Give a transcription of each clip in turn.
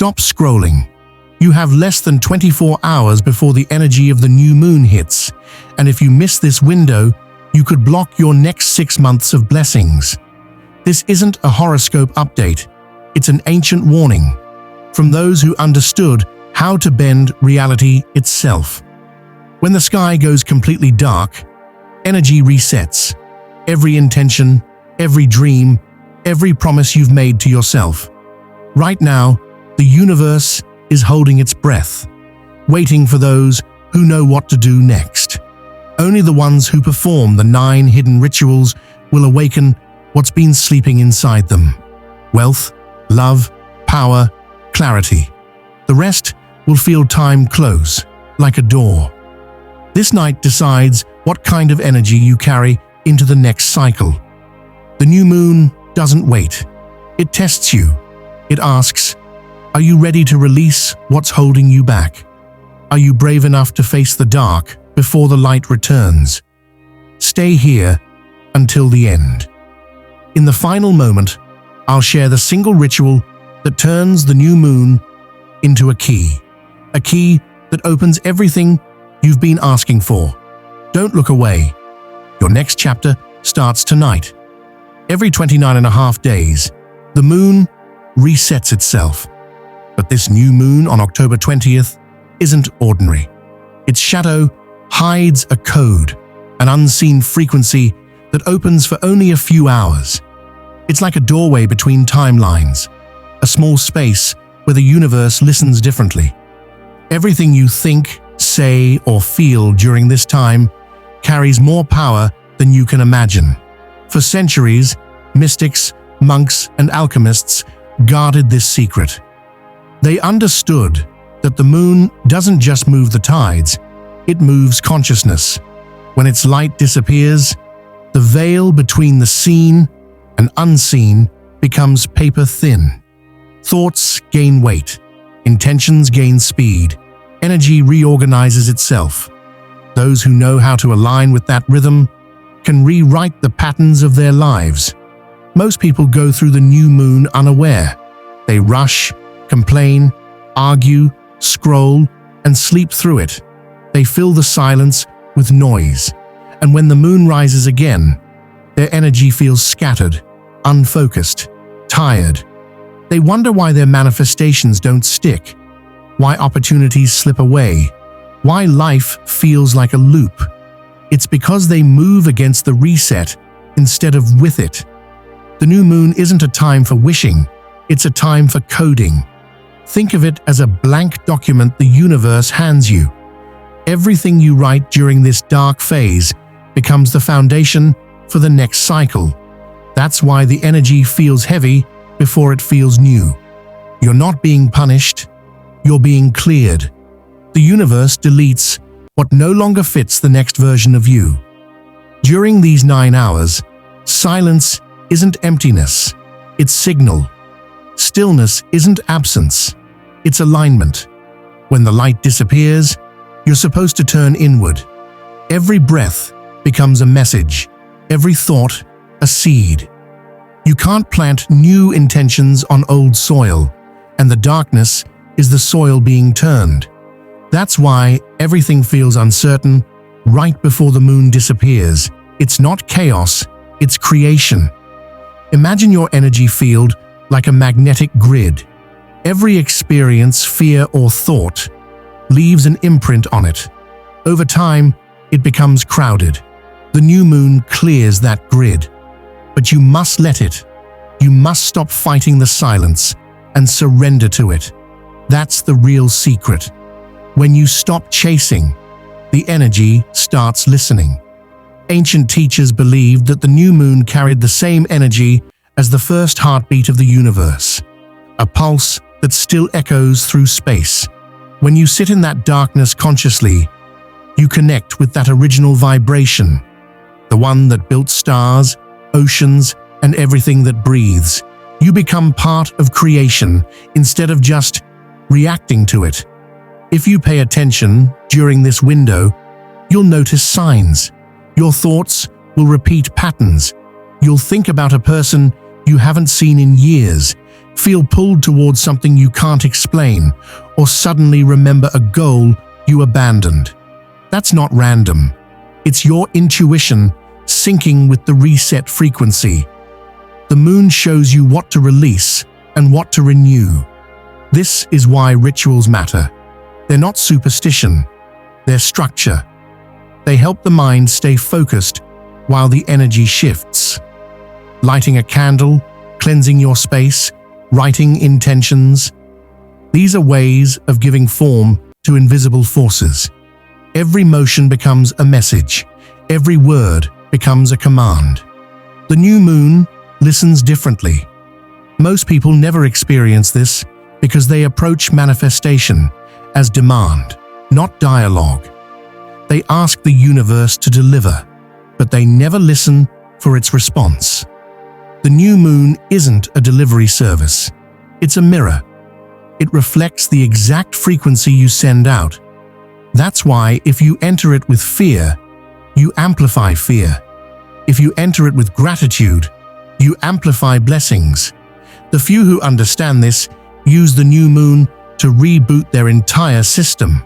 Stop scrolling. You have less than 24 hours before the energy of the new moon hits, and if you miss this window, you could block your next 6 months of blessings. This isn't a horoscope update. It's an ancient warning from those who understood how to bend reality itself. When the sky goes completely dark, energy resets. Every intention, every dream, every promise you've made to yourself. Right now, the universe is holding its breath, waiting for those who know what to do next. Only the ones who perform the 9 hidden rituals will awaken what's been sleeping inside them. Wealth, love, power, clarity. The rest will feel time close, like a door. This night decides what kind of energy you carry into the next cycle. The new moon doesn't wait. It tests you. It asks, are you ready to release what's holding you back? Are you brave enough to face the dark before the light returns? Stay here until the end. In the final moment, I'll share the single ritual that turns the new moon into a key that opens everything you've been asking for. Don't look away. Your next chapter starts tonight. Every 29.5 days, the moon resets itself. But this new moon on October 20th isn't ordinary. Its shadow hides a code, an unseen frequency that opens for only a few hours. It's like a doorway between timelines, a small space where the universe listens differently. Everything you think, say, or feel during this time carries more power than you can imagine. For centuries, mystics, monks, and alchemists guarded this secret. They understood that the moon doesn't just move the tides, it moves consciousness. When its light disappears, the veil between the seen and unseen becomes paper thin. Thoughts gain weight, intentions gain speed, energy reorganizes itself. Those who know how to align with that rhythm can rewrite the patterns of their lives. Most people go through the new moon unaware. They rush, complain, argue, scroll, and sleep through it. They fill the silence with noise, and when the moon rises again, their energy feels scattered, unfocused, tired. They wonder why their manifestations don't stick, why opportunities slip away, why life feels like a loop. It's because they move against the reset instead of with it. The new moon isn't a time for wishing, it's a time for coding. Think of it as a blank document the universe hands you. Everything you write during this dark phase becomes the foundation for the next cycle. That's why the energy feels heavy before it feels new. You're not being punished, you're being cleared. The universe deletes what no longer fits the next version of you. During these 9 hours, silence isn't emptiness, it's signal. Stillness isn't absence, it's alignment. When the light disappears, you're supposed to turn inward. Every breath becomes a message, every thought a seed. You can't plant new intentions on old soil, and the darkness is the soil being turned. That's why everything feels uncertain right before the moon disappears. It's not chaos, it's creation. Imagine your energy field like a magnetic grid. Every experience, fear, or thought leaves an imprint on it. Over time, it becomes crowded. The new moon clears that grid. But you must let it. You must stop fighting the silence and surrender to it. That's the real secret. When you stop chasing, the energy starts listening. Ancient teachers believed that the new moon carried the same energy as the first heartbeat of the universe, a pulse that still echoes through space. When you sit in that darkness consciously, you connect with that original vibration, the one that built stars, oceans, and everything that breathes. You become part of creation instead of just reacting to it. If you pay attention during this window, you'll notice signs. Your thoughts will repeat patterns. You'll think about a person you haven't seen in years, feel pulled towards something you can't explain, or suddenly remember a goal you abandoned. That's not random. It's your intuition syncing with the reset frequency. The moon shows you what to release and what to renew. This is why rituals matter. They're not superstition, they're structure. They help the mind stay focused while the energy shifts. Lighting a candle, cleansing your space, writing intentions. These are ways of giving form to invisible forces. Every motion becomes a message. Every word becomes a command. The new moon listens differently. Most people never experience this because they approach manifestation as demand, not dialogue. They ask the universe to deliver, but they never listen for its response. The new moon isn't a delivery service. It's a mirror. It reflects the exact frequency you send out. That's why if you enter it with fear, you amplify fear. If you enter it with gratitude, you amplify blessings. The few who understand this use the new moon to reboot their entire system.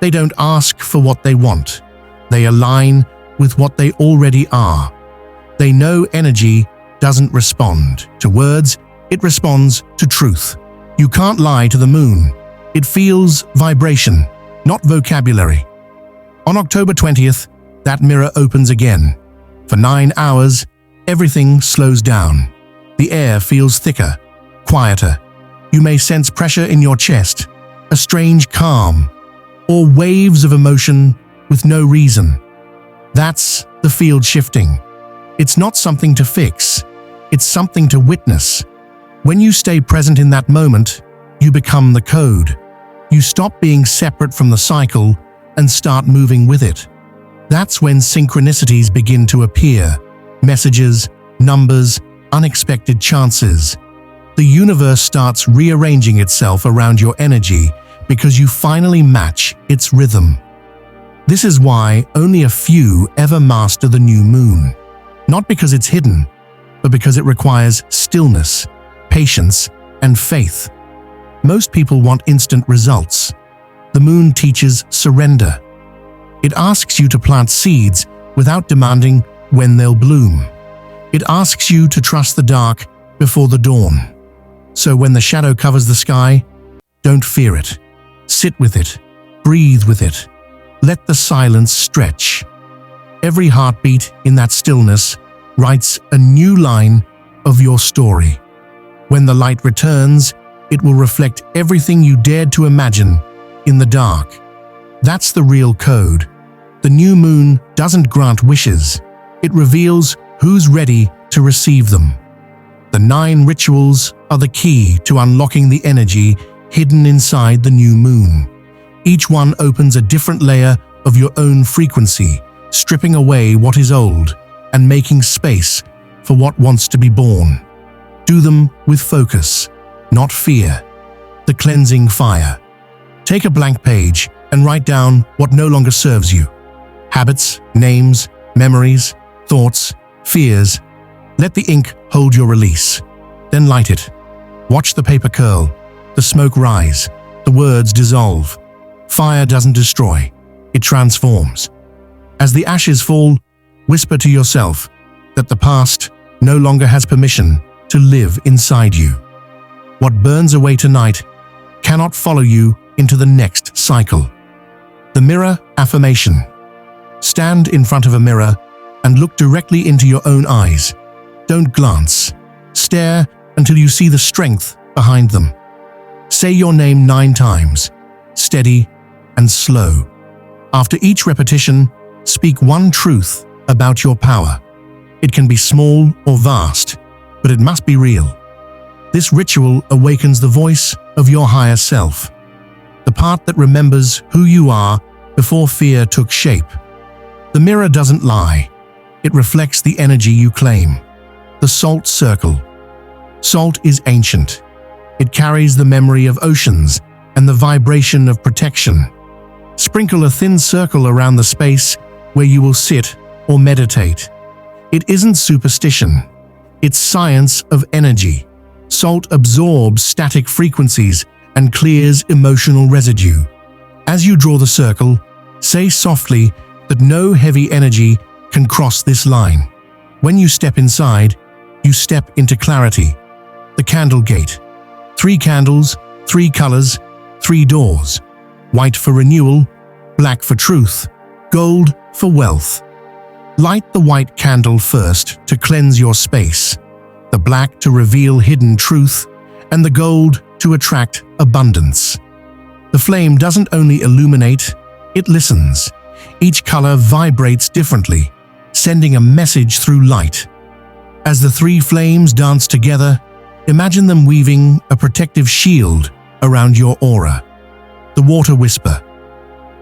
They don't ask for what they want. They align with what they already are. They know energy doesn't respond to words, it responds to truth. You can't lie to the moon. It feels vibration, not vocabulary. On October 20th, that mirror opens again. For 9 hours, everything slows down. The air feels thicker, quieter. You may sense pressure in your chest, a strange calm, or waves of emotion with no reason. That's the field shifting. It's not something to fix, it's something to witness. When you stay present in that moment, you become the code. You stop being separate from the cycle and start moving with it. That's when synchronicities begin to appear. Messages, numbers, unexpected chances. The universe starts rearranging itself around your energy because you finally match its rhythm. This is why only a few ever master the new moon. Not because it's hidden, but because it requires stillness, patience, and faith. Most people want instant results. The moon teaches surrender. It asks you to plant seeds without demanding when they'll bloom. It asks you to trust the dark before the dawn. So when the shadow covers the sky, don't fear it. Sit with it. Breathe with it. Let the silence stretch. Every heartbeat in that stillness writes a new line of your story. When the light returns, it will reflect everything you dared to imagine in the dark. That's the real code. The new moon doesn't grant wishes. It reveals who's ready to receive them. The 9 rituals are the key to unlocking the energy hidden inside the new moon. Each one opens a different layer of your own frequency, stripping away what is old and making space for what wants to be born. Do them with focus, not fear. The cleansing fire. Take a blank page and write down what no longer serves you. Habits, names, memories, thoughts, fears. Let the ink hold your release. Then light it. Watch the paper curl, the smoke rise, the words dissolve. Fire doesn't destroy, it transforms. As the ashes fall, whisper to yourself that the past no longer has permission to live inside you. What burns away tonight cannot follow you into the next cycle. The mirror affirmation. Stand in front of a mirror and look directly into your own eyes. Don't glance. Stare until you see the strength behind them. Say your name 9 times, steady and slow. After each repetition, speak one truth about your power. It can be small or vast, but it must be real. This ritual awakens the voice of your higher self, the part that remembers who you are before fear took shape. The mirror doesn't lie. It reflects the energy you claim. The salt circle. Salt is ancient. It carries the memory of oceans and the vibration of protection. Sprinkle a thin circle around the space where you will sit or meditate. It isn't superstition. It's science of energy. Salt absorbs static frequencies and clears emotional residue. As you draw the circle, say softly that no heavy energy can cross this line. When you step inside, you step into clarity. The candle gate. 3 candles, 3 colors, 3 doors. White for renewal, black for truth, gold for wealth. Light the white candle first to cleanse your space, the black to reveal hidden truth, and the gold to attract abundance. The flame doesn't only illuminate, it listens. Each color vibrates differently, sending a message through light. As the 3 flames dance together, imagine them weaving a protective shield around your aura. The water whisper.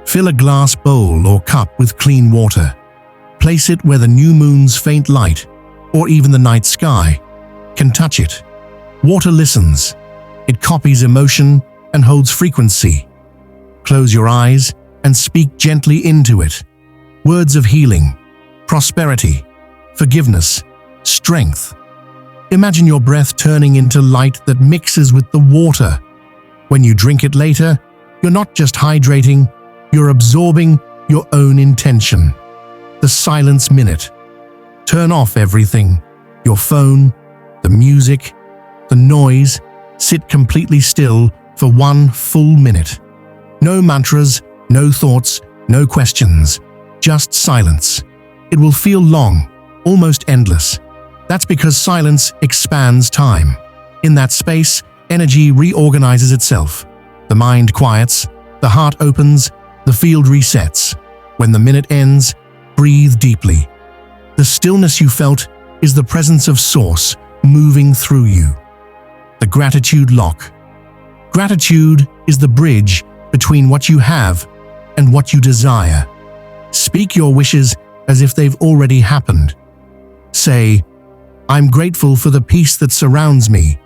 Fill a glass bowl or cup with clean water. Place it where the new moon's faint light, or even the night sky, can touch it. Water listens. It copies emotion and holds frequency. Close your eyes and speak gently into it. Words of healing, prosperity, forgiveness, strength. Imagine your breath turning into light that mixes with the water. When you drink it later, you're not just hydrating, you're absorbing your own intention. The silence minute. Turn off everything, your phone, the music, the noise. Sit completely still for 1 full minute. No mantras, no thoughts, no questions, just silence. It will feel long, almost endless. That's because silence expands time. In that space, energy reorganizes itself. The mind quiets, the heart opens, the field resets. When the minute ends, breathe deeply. The stillness you felt is the presence of Source moving through you. The gratitude lock. Gratitude is the bridge between what you have and what you desire. Speak your wishes as if they've already happened. Say, I'm grateful for the peace that surrounds me,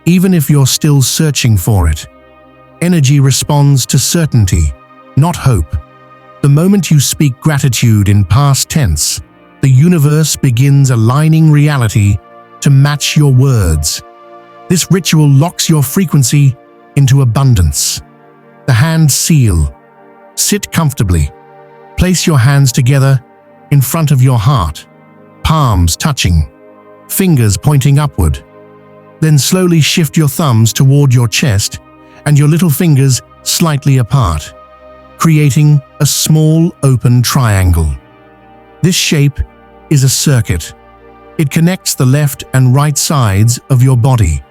even if you're still searching for it. Energy responds to certainty, not hope. The moment you speak gratitude in past tense, the universe begins aligning reality to match your words. This ritual locks your frequency into abundance. The hand seal. Sit comfortably. Place your hands together in front of your heart, palms touching, fingers pointing upward. Then slowly shift your thumbs toward your chest and your little fingers slightly apart, creating a small open triangle. This shape is a circuit. It connects the left and right sides of your body,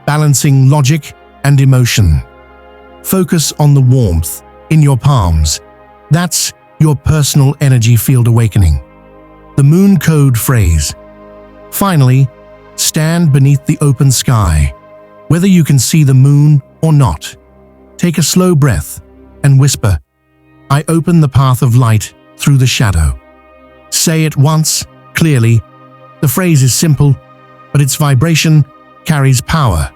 balancing logic and emotion. Focus on the warmth in your palms. That's your personal energy field awakening. The moon code phrase. Finally, stand beneath the open sky. Whether you can see the moon or not, take a slow breath and whisper, I open the path of light through the shadow. Say it once, clearly. The phrase is simple, but its vibration carries power.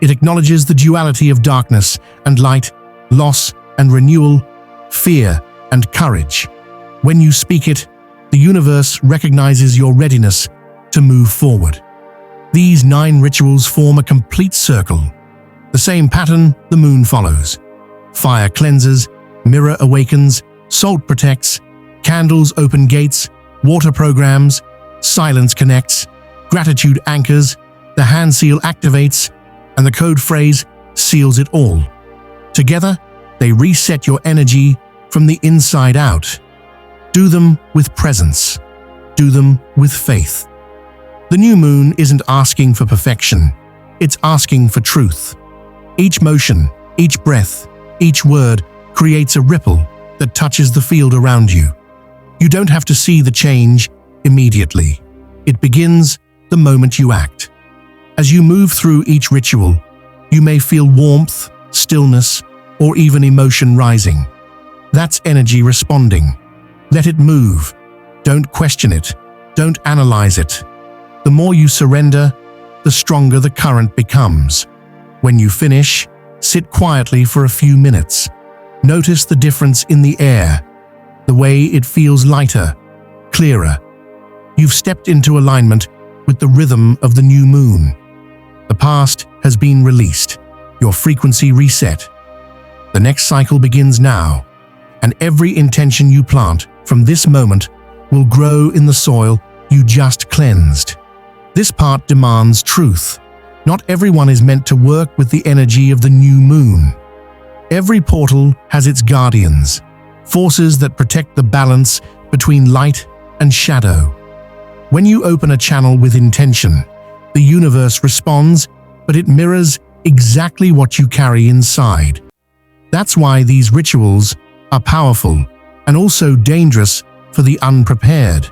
It acknowledges the duality of darkness and light, loss and renewal, fear and courage. When you speak it, the universe recognizes your readiness to move forward. These 9 rituals form a complete circle. The same pattern the moon follows. Fire cleanses, mirror awakens, salt protects, candles open gates, water programs, silence connects, gratitude anchors, the hand seal activates, and the code phrase seals it all. Together, they reset your energy from the inside out. Do them with presence. Do them with faith. The new moon isn't asking for perfection. It's asking for truth. Each motion, each breath, each word creates a ripple that touches the field around you. You don't have to see the change immediately. It begins the moment you act. As you move through each ritual, you may feel warmth, stillness, or even emotion rising. That's energy responding. Let it move. Don't question it. Don't analyze it. The more you surrender, the stronger the current becomes. When you finish, sit quietly for a few minutes. Notice the difference in the air, the way it feels lighter, clearer. You've stepped into alignment with the rhythm of the new moon. The past has been released, your frequency reset. The next cycle begins now, and every intention you plant from this moment will grow in the soil you just cleansed. This part demands truth. Not everyone is meant to work with the energy of the new moon. Every portal has its guardians, forces that protect the balance between light and shadow. When you open a channel with intention, the universe responds, but it mirrors exactly what you carry inside. That's why these rituals are powerful and also dangerous for the unprepared.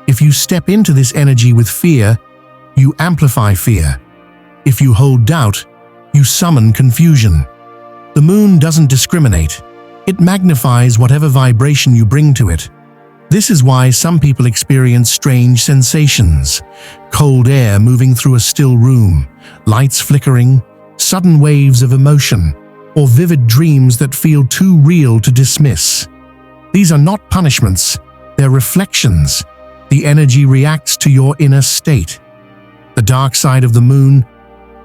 If you step into this energy with fear, you amplify fear. If you hold doubt, you summon confusion. The moon doesn't discriminate. It magnifies whatever vibration you bring to it. This is why some people experience strange sensations: cold air moving through a still room, lights flickering, sudden waves of emotion, or vivid dreams that feel too real to dismiss. These are not punishments, they're reflections. The energy reacts to your inner state. The dark side of the moon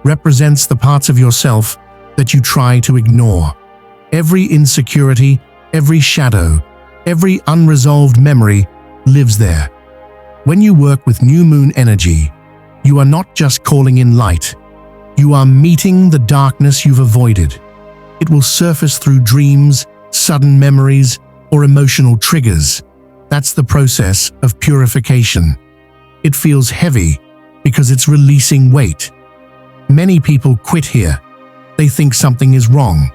represents the parts of yourself that you try to ignore. Every insecurity, every shadow, every unresolved memory lives there. When you work with new moon energy, you are not just calling in light. You are meeting the darkness you've avoided. It will surface through dreams, sudden memories, or emotional triggers. That's the process of purification. It feels heavy because it's releasing weight. Many people quit here. They think something is wrong,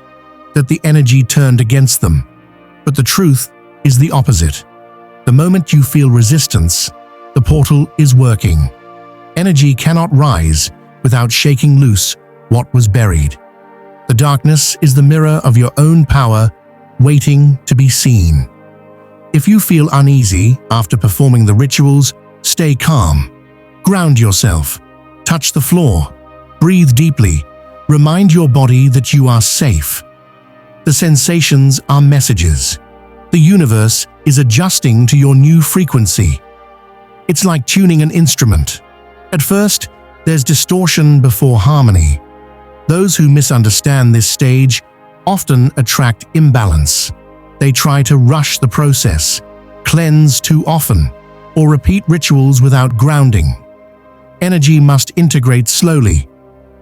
that the energy turned against them. But the truth is the opposite. The moment you feel resistance, the portal is working. Energy cannot rise without shaking loose what was buried. The darkness is the mirror of your own power, waiting to be seen. If you feel uneasy after performing the rituals, stay calm. Ground yourself. Touch the floor. Breathe deeply. Remind your body that you are safe. The sensations are messages. The universe is adjusting to your new frequency. It's like tuning an instrument. At first, there's distortion before harmony. Those who misunderstand this stage often attract imbalance. They try to rush the process, cleanse too often, or repeat rituals without grounding. Energy must integrate slowly.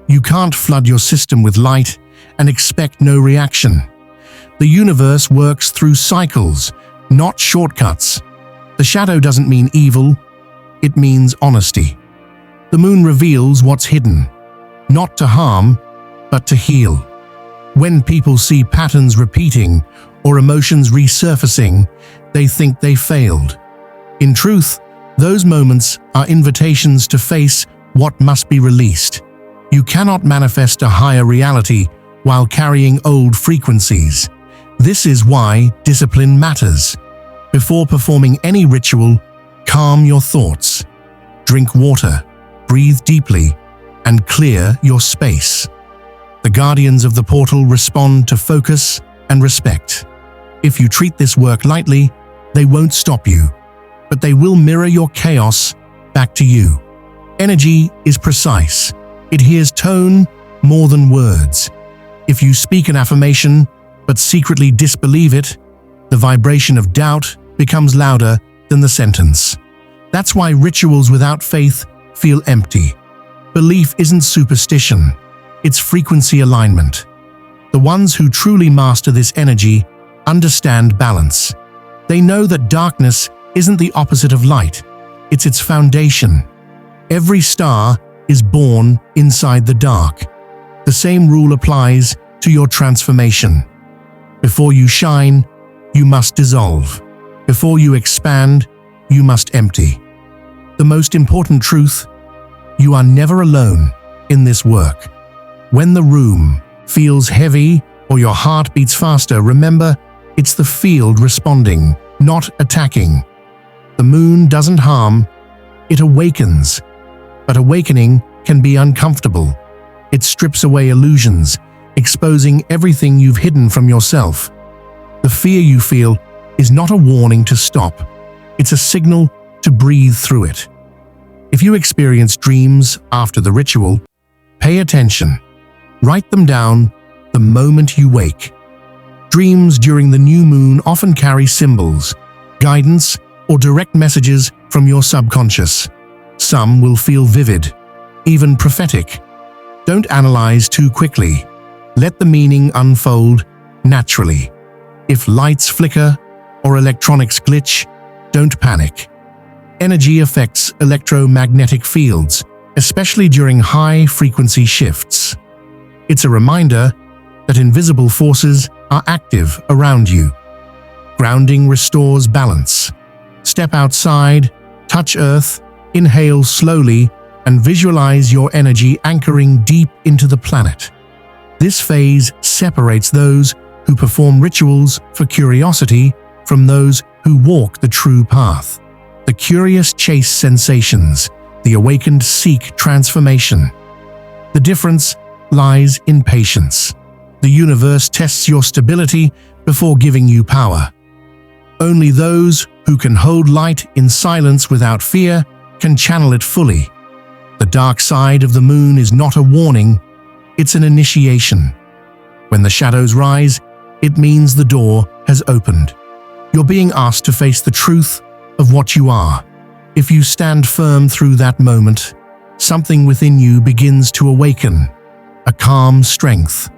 You can't flood your system with light and expect no reaction. The universe works through cycles, not shortcuts. The shadow doesn't mean evil, it means honesty. The moon reveals what's hidden, not to harm, but to heal. When people see patterns repeating or emotions resurfacing, they think they failed. In truth, those moments are invitations to face what must be released. You cannot manifest a higher reality while carrying old frequencies. This is why discipline matters. Before performing any ritual, calm your thoughts. Drink water, breathe deeply, and clear your space. The guardians of the portal respond to focus and respect. If you treat this work lightly, they won't stop you, but they will mirror your chaos back to you. Energy is precise. It hears tone more than words. If you speak an affirmation, but secretly disbelieve it, the vibration of doubt becomes louder than the sentence. That's why rituals without faith feel empty. Belief isn't superstition, it's frequency alignment. The ones who truly master this energy understand balance. They know that darkness isn't the opposite of light, it's its foundation. Every star is born inside the dark. The same rule applies to your transformation. Before you shine, you must dissolve. Before you expand, you must empty. The most important truth: you are never alone in this work. When the room feels heavy or your heart beats faster, remember, it's the field responding, not attacking. The moon doesn't harm, it awakens. But awakening can be uncomfortable. It strips away illusions, exposing everything you've hidden from yourself. The fear you feel is not a warning to stop. It's a signal to breathe through it. If you experience dreams after the ritual, Pay attention. Write them down the moment you wake. Dreams during the new moon often carry symbols, guidance, or direct messages from your subconscious. Some will feel vivid, even prophetic. Don't analyze too quickly. Let the meaning unfold naturally. If lights flicker or electronics glitch, don't panic. Energy affects electromagnetic fields, especially during high-frequency shifts. It's a reminder that invisible forces are active around you. Grounding restores balance. Step outside, touch earth, inhale slowly, and visualize your energy anchoring deep into the planet. This phase separates those who perform rituals for curiosity from those who walk the true path. The curious chase sensations, the awakened seek transformation. The difference lies in patience. The universe tests your stability before giving you power. Only those who can hold light in silence without fear can channel it fully. The dark side of the moon is not a warning, it's an initiation. When the shadows rise, it means the door has opened. You're being asked to face the truth of what you are. If you stand firm through that moment, something within you begins to awaken. A calm strength,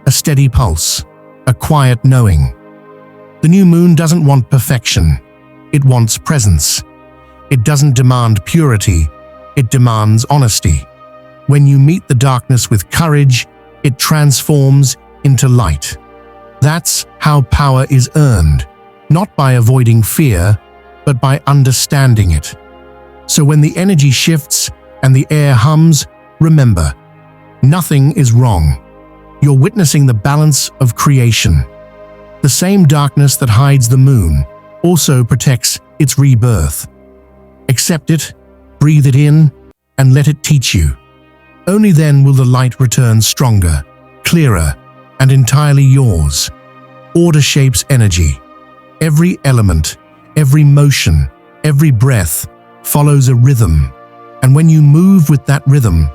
a steady pulse, a quiet knowing. The new moon doesn't want perfection, it wants presence. It doesn't demand purity, it demands honesty. When you meet the darkness with courage, it transforms into light. That's how power is earned, not by avoiding fear, but by understanding it. So when the energy shifts and the air hums, remember, nothing is wrong. You're witnessing the balance of creation. The same darkness that hides the moon also protects its rebirth. Accept it, breathe it in, and let it teach you. Only then will the light return stronger, clearer, and entirely yours. Order shapes energy. Every element, every motion, every breath follows a rhythm. And when you move with that rhythm,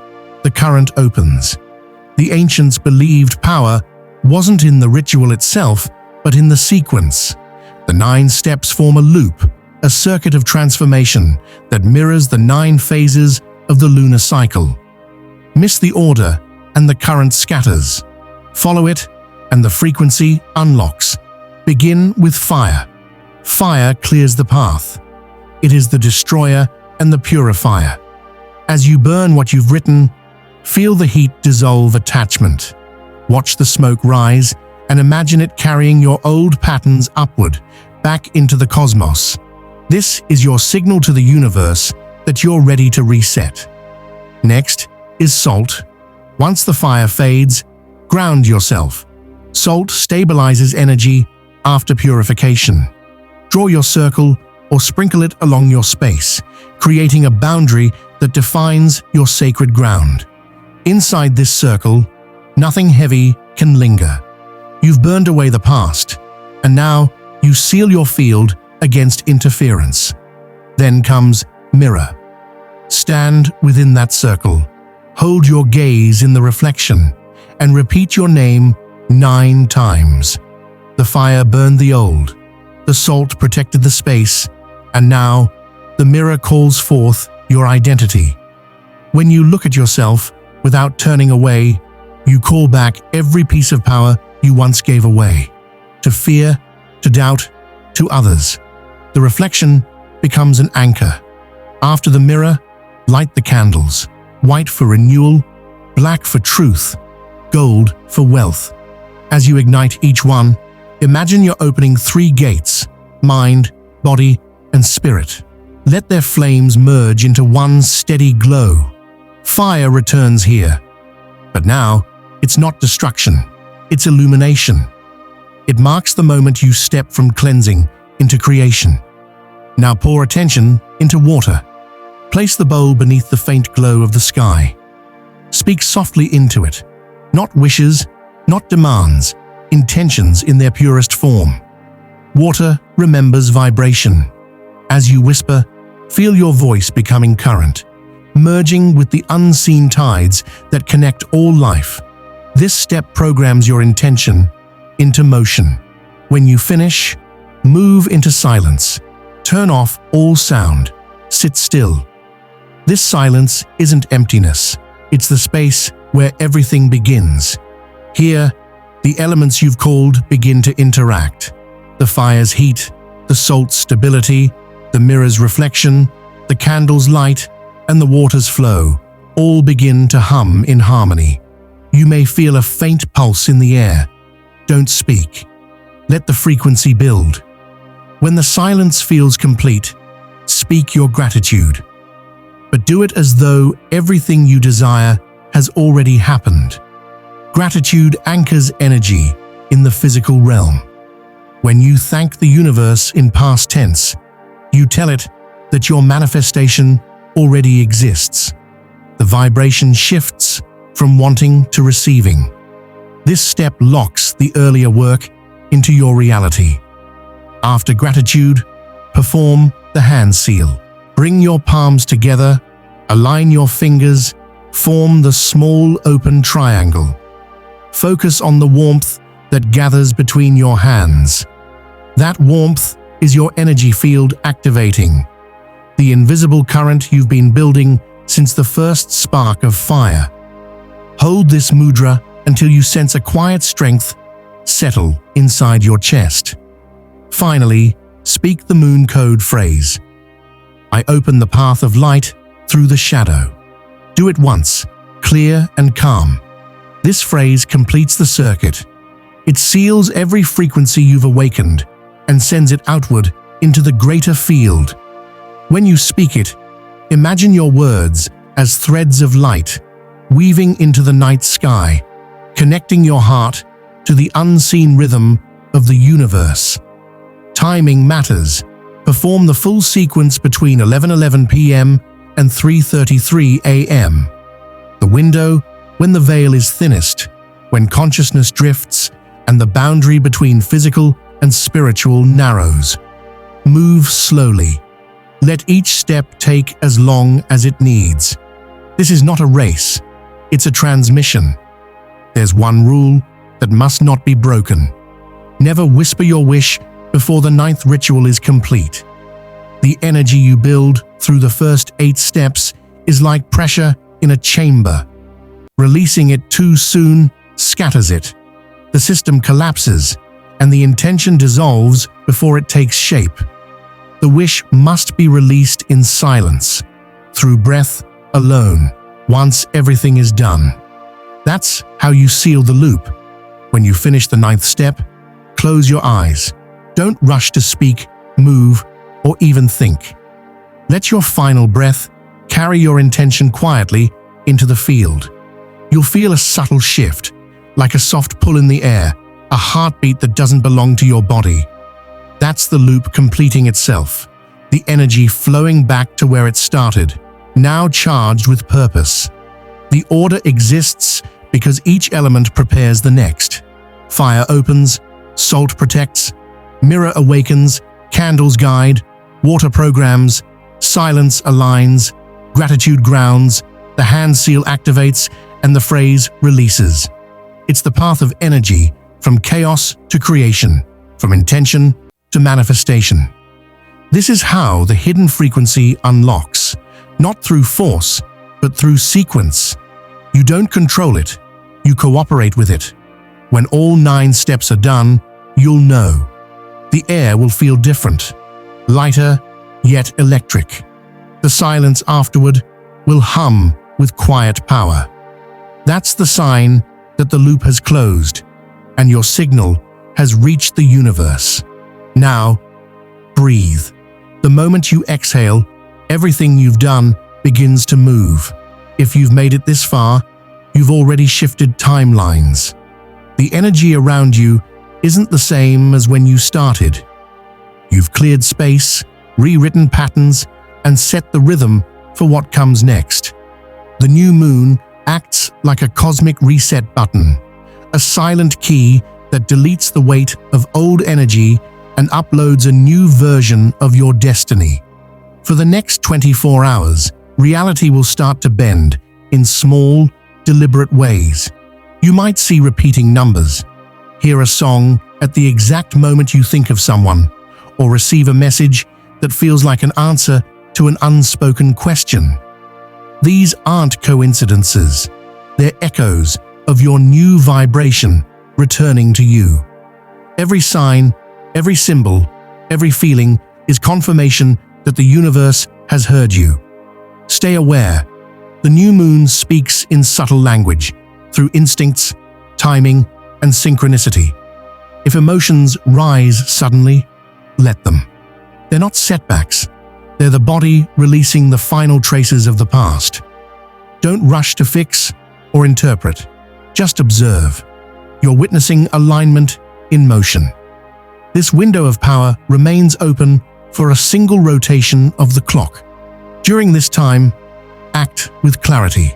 the current opens. The ancients believed power wasn't in the ritual itself, but in the sequence. The 9 steps form a loop, a circuit of transformation that mirrors the 9 phases of the lunar cycle. Miss the order, and the current scatters. Follow it, and the frequency unlocks. Begin with fire. Fire clears the path. It is the destroyer and the purifier. As you burn what you've written, feel the heat dissolve attachment. Watch the smoke rise and imagine it carrying your old patterns upward, back into the cosmos. This is your signal to the universe that you're ready to reset. Next is salt. Once the fire fades, ground yourself. Salt stabilizes energy after purification. Draw your circle or sprinkle it along your space, creating a boundary that defines your sacred ground. Inside this circle, nothing heavy can linger. You've burned away the past, and now you seal your field against interference. Then comes mirror. Stand within that circle, hold your gaze in the reflection, and repeat your name 9 times. The fire burned the old, the salt protected the space, and now the mirror calls forth your identity. When you look at yourself without turning away, you call back every piece of power you once gave away, to fear, to doubt, to others. The reflection becomes an anchor. After the mirror, light the candles, white for renewal, black for truth, gold for wealth. As you ignite each one, imagine you're opening 3 gates: mind, body, and spirit. Let their flames merge into one steady glow. Fire returns here. But now, it's not destruction, it's illumination. It marks the moment you step from cleansing into creation. Now pour attention into water. Place the bowl beneath the faint glow of the sky. Speak softly into it. Not wishes, not demands, intentions in their purest form. Water remembers vibration. As you whisper, feel your voice becoming current. merging with the unseen tides that connect all life. This step programs your intention into motion. When you finish, move into silence. Turn off all sound. Sit still. This silence isn't emptiness. It's the space where everything begins. Here, the elements you've called begin to interact. The fire's heat, the salt's stability, the mirror's reflection, the candle's light, and the water's flow all begin to hum in harmony. You may feel a faint pulse in the air. Don't speak. Let the frequency build. When the silence feels complete, speak your gratitude. But do it as though everything you desire has already happened. Gratitude anchors energy in the physical realm. When you thank the universe in past tense, you tell it that your manifestation already exists. The vibration shifts from wanting to receiving. This step locks the earlier work into your reality. After gratitude, perform the hand seal. Bring your palms together, align your fingers, form the small open triangle. Focus on the warmth that gathers between your hands. That warmth is your energy field activating, the invisible current you've been building since the first spark of fire. Hold this mudra until you sense a quiet strength settle inside your chest. Finally, speak the moon code phrase. I open the path of light through the shadow. Do it once, clear and calm. This phrase completes the circuit. It seals every frequency you've awakened and sends it outward into the greater field. When you speak it, imagine your words as threads of light weaving into the night sky, connecting your heart to the unseen rhythm of the universe. Timing matters. Perform the full sequence between 11:11 p.m. and 3:33 a.m. The window when the veil is thinnest, when consciousness drifts and the boundary between physical and spiritual narrows. Move slowly. Let each step take as long as it needs. This is not a race. It's a transmission. There's one rule that must not be broken. Never whisper your wish before the 9th ritual is complete. The energy you build through the first 8 steps is like pressure in a chamber. Releasing it too soon scatters it. The system collapses, and the intention dissolves before it takes shape. The wish must be released in silence, through breath alone, once everything is done. That's how you seal the loop. When you finish the 9th step, close your eyes. Don't rush to speak, move, or even think. Let your final breath carry your intention quietly into the field. You'll feel a subtle shift, like a soft pull in the air, a heartbeat that doesn't belong to your body. That's the loop completing itself, the energy flowing back to where it started, now charged with purpose. The order exists because each element prepares the next. Fire opens, salt protects, mirror awakens, candles guide, water programs, silence aligns, gratitude grounds, the hand seal activates, and the phrase releases. It's the path of energy from chaos to creation, from intention to manifestation. This is how the hidden frequency unlocks, not through force, but through sequence. You don't control it, you cooperate with it. When all 9 steps are done, you'll know. The air will feel different, lighter, yet electric. The silence afterward will hum with quiet power. That's the sign that the loop has closed, and your signal has reached the universe. Now, breathe. The moment you exhale, everything you've done begins to move. If you've made it this far, you've already shifted timelines. The energy around you isn't the same as when you started. You've cleared space, rewritten patterns, and set the rhythm for what comes next. The new moon acts like a cosmic reset button, a silent key that deletes the weight of old energy and uploads a new version of your destiny. For the next 24 hours, reality will start to bend in small, deliberate ways. You might see repeating numbers, hear a song at the exact moment you think of someone, or receive a message that feels like an answer to an unspoken question. These aren't coincidences. They're echoes of your new vibration returning to you. Every sign, every symbol, every feeling is confirmation that the universe has heard you. Stay aware. The new moon speaks in subtle language, through instincts, timing, and synchronicity. If emotions rise suddenly, let them. They're not setbacks. They're the body releasing the final traces of the past. Don't rush to fix or interpret. Just observe. You're witnessing alignment in motion. This window of power remains open for a single rotation of the clock. During this time, act with clarity.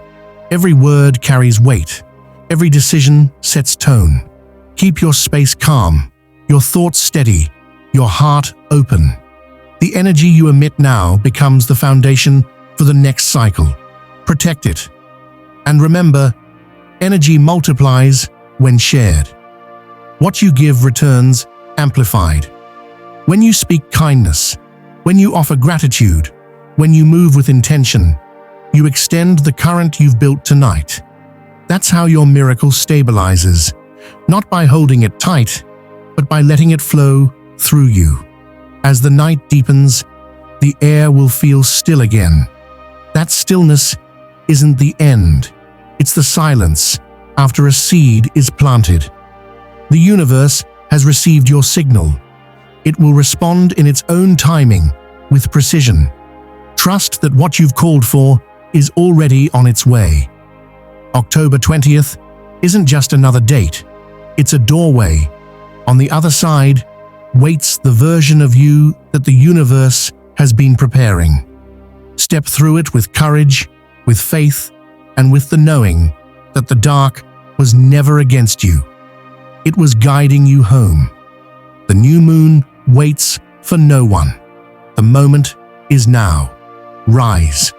Every word carries weight. Every decision sets tone. Keep your space calm, your thoughts steady, your heart open. The energy you emit now becomes the foundation for the next cycle. Protect it. And remember, energy multiplies when shared. What you give returns amplified. When you speak kindness, when you offer gratitude, when you move with intention, you extend the current you've built tonight. That's how your miracle stabilizes, not by holding it tight, but by letting it flow through you. As the night deepens, the air will feel still again. That stillness isn't the end. It's the silence after a seed is planted. The universe has received your signal. It will respond in its own timing, with precision. Trust that what you've called for is already on its way. October 20th isn't just another date. It's a doorway. On the other side waits the version of you that the universe has been preparing. Step through it with courage, with faith, and with the knowing that the dark was never against you. It was guiding you home. The new moon waits for no one. The moment is now. Rise.